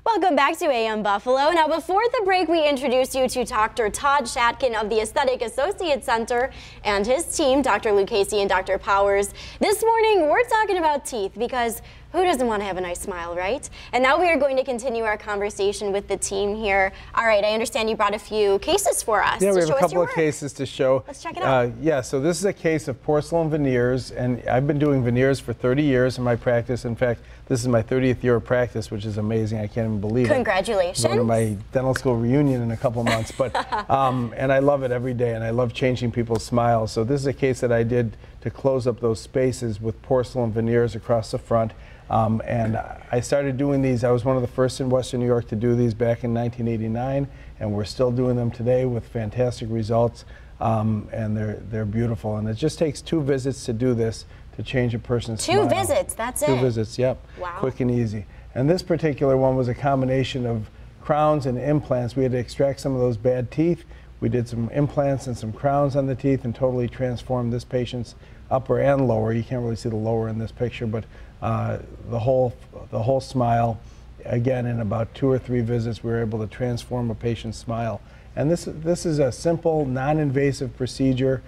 Welcome back to AM Buffalo. Now, before the break, we introduced you to Dr. Todd Shatkin of the Aesthetic Associate Center and his team, Dr. Lucchese and Dr. Powers. This morning, we're talking about teeth because who doesn't want to have a nice smile, right? And now we are going to continue our conversation with the team here. All right, I understand you brought a few cases for us. Yeah, we have a couple of cases to show. Let's check it out. Yeah, so this is a case of porcelain veneers, and I've been doing veneers for 30 years in my practice. In fact, this is my 30th year of practice, which is amazing. I can't even believe it. Congratulations. Going to my dental school reunion in a couple months, but and I love it every day, and I love changing people's smiles. So this is a case that I did to close up those spaces with porcelain veneers across the front. And I started doing these. I was one of the first in Western New York to do these back in 1989, and we're still doing them today with fantastic results. And they're beautiful. And it just takes 2 visits to do this, to change a person's smile. 2 visits, that's it? 2 visits, yep. Wow. Quick and easy. And this particular one was a combination of crowns and implants. We had to extract some of those bad teeth. We did some implants and some crowns on the teeth and totally transformed this patient's upper and lower. You can't really see the lower in this picture, but the whole smile. Again, in about 2 or 3 visits, we were able to transform a patient's smile. And this is a simple, non-invasive procedure,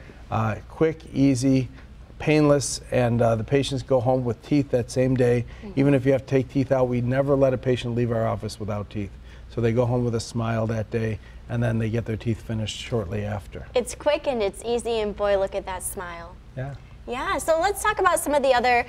quick, easy, painless, and the patients go home with teeth that same day. Even if you have to take teeth out, we never let a patient leave our office without teeth. So they go home with a smile that day, and then they get their teeth finished shortly after. It's quick and it's easy, and boy, look at that smile. Yeah. Yeah, so let's talk about some of the other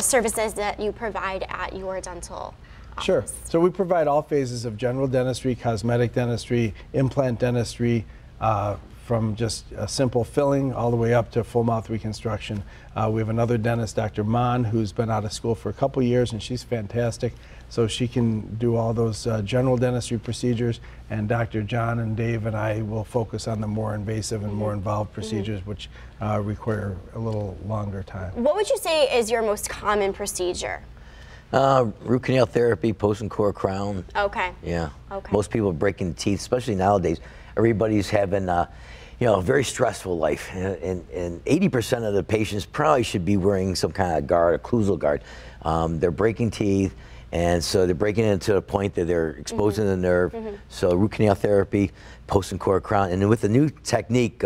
services that you provide at your dental office. Sure. So we provide all phases of general dentistry, cosmetic dentistry, implant dentistry, from just a simple filling all the way up to full mouth reconstruction. We have another dentist, Dr. Mon, who's been out of school for a couple years, and she's fantastic. So she can do all those general dentistry procedures, and Dr. John and Dave and I will focus on the more invasive and more involved procedures, which require a little longer time. What would you say is your most common procedure? Root canal therapy, post and core crown. Okay. Yeah. Okay. Most people are breaking teeth, especially nowadays. Everybody's having a very stressful life, and 80% of the patients probably should be wearing some kind of guard, a occlusal guard. They're breaking teeth, and so they're breaking it to a point that they're exposing the nerve. So root canal therapy, post and core crown, and then with the new technique,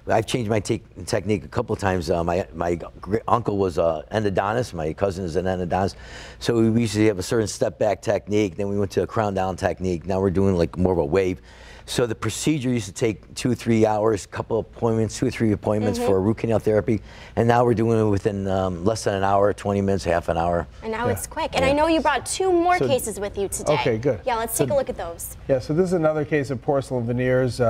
I've changed my technique a couple of times. My uncle was an endodontist. My cousin is an endodontist. So we used to have a certain step back technique. Then we went to a crown down technique. Now we're doing like more of a wave. So the procedure used to take 2 or 3 hours, couple appointments, 2 or 3 appointments for root canal therapy. And now we're doing it within less than an hour, 20 minutes, half an hour. And now it's quick. And I know you brought 2 more cases with you today. Okay, good. Yeah, let's take a look at those. Yeah, so this is another case of porcelain veneers,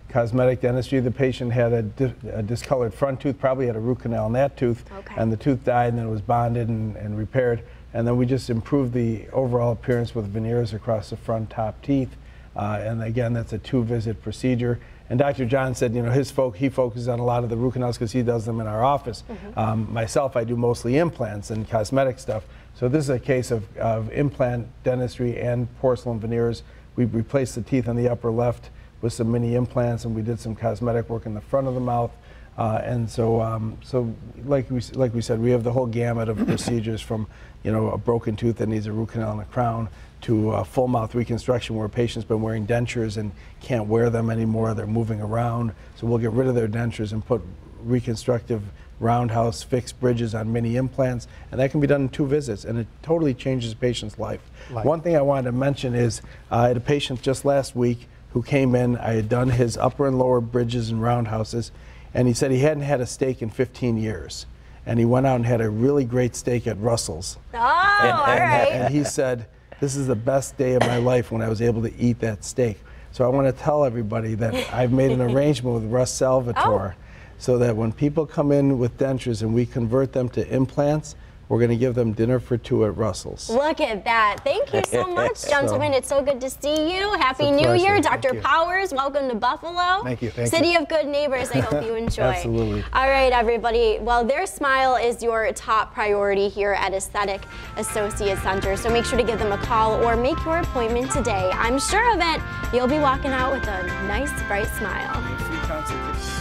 cosmetic dentistry. The patient had a discolored front tooth, probably had a root canal in that tooth, and the tooth died, and then it was bonded and repaired. And then we just improved the overall appearance with veneers across the front top teeth. And again, that's a 2-visit procedure. And Dr. John said, you know, he focuses on a lot of the root canals because he does them in our office. Myself, I do mostly implants and cosmetic stuff. So this is a case of implant dentistry and porcelain veneers. We replaced the teeth on the upper left with some mini implants, and we did some cosmetic work in the front of the mouth. And so, like we said, we have the whole gamut of procedures from, you know, a broken tooth that needs a root canal and a crown to full mouth reconstruction where a patient's been wearing dentures and can't wear them anymore. They're moving around. So we'll get rid of their dentures and put reconstructive roundhouse fixed bridges on mini implants, and that can be done in 2 visits, and it totally changes a patient's life. One thing I wanted to mention is I had a patient just last week who came in. I had done his upper and lower bridges and roundhouses, and he said he hadn't had a steak in 15 years. And he went out and had a really great steak at Russell's. Oh, all right. And he said, this is the best day of my life when I was able to eat that steak. So I want to tell everybody that I've made an arrangement with Russ Salvatore so that when people come in with dentures and we convert them to implants, we're going to give them dinner for 2 at Russell's. Look at that. Thank you so much, gentlemen. It's so good to see you. Happy New pleasure. Year. Dr. Powers, welcome to Buffalo. Thank you. City of good neighbors. I hope you enjoy. Absolutely. All right, everybody. Well, their smile is your top priority here at Aesthetic Associate Center, so make sure to give them a call or make your appointment today. I'm sure of it. You'll be walking out with a nice, bright smile. Free consultation.